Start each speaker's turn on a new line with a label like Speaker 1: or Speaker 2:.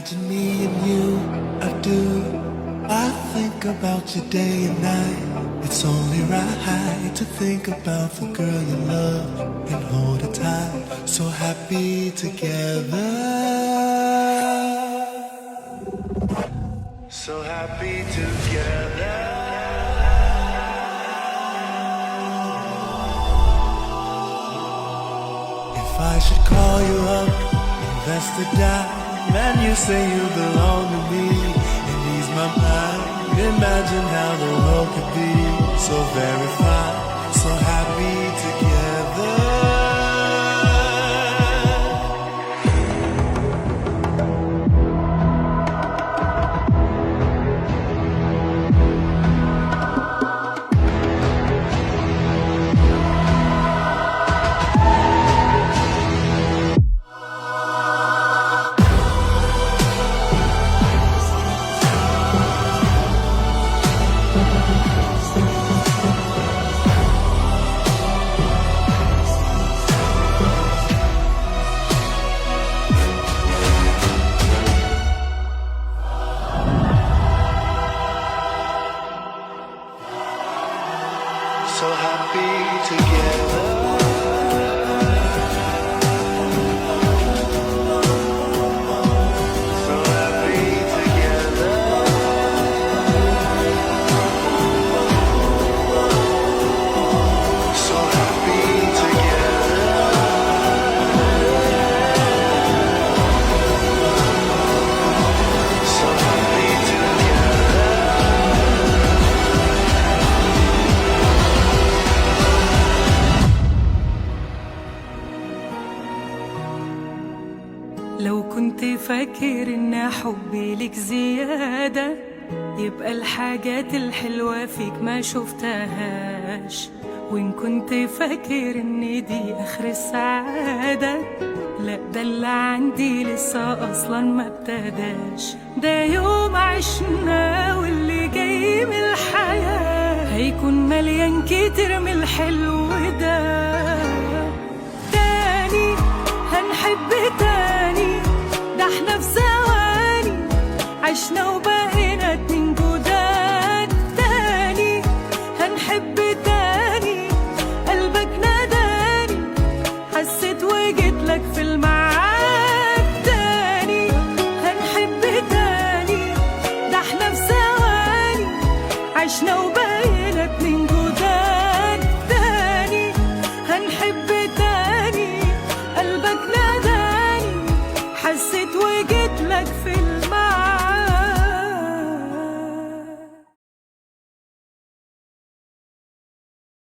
Speaker 1: Imagine me and you, I do. I think about you day and night. It's only right to think about the girl you love and hold her tight. So happy together. So happy together. If I should call you up, invest a dime, and you say you belong to me, and ease my mind. Imagine how the world could be so very fine, so happy together. So happy together. So happy together. So happy together. So happy together.
Speaker 2: لو كنت فاكر ان حبي لك زيادة، يبقى الحاجات الحلوة فيك ما شفتهاش. وان كنت فاكر ان دي اخر السعادة، لا ده اللي عندي لسه اصلا ما ابتداش. ده يوم عشنا واللي جاي من الحياة هيكون مليان كتير من الحلو ده. تاني هنحب تاني، ده احنا في ثواني عشنا وبقينا اتنين جداد. تاني هنحب تاني، قلبك ناداني حسيت وجيتلك في الميعاد. تاني هنحب تاني، ده احنا في ثواني عشنا وبقينا اتنين جداد. تاني هنحب تاني، قلبك ناداني حسيت وجيتلك في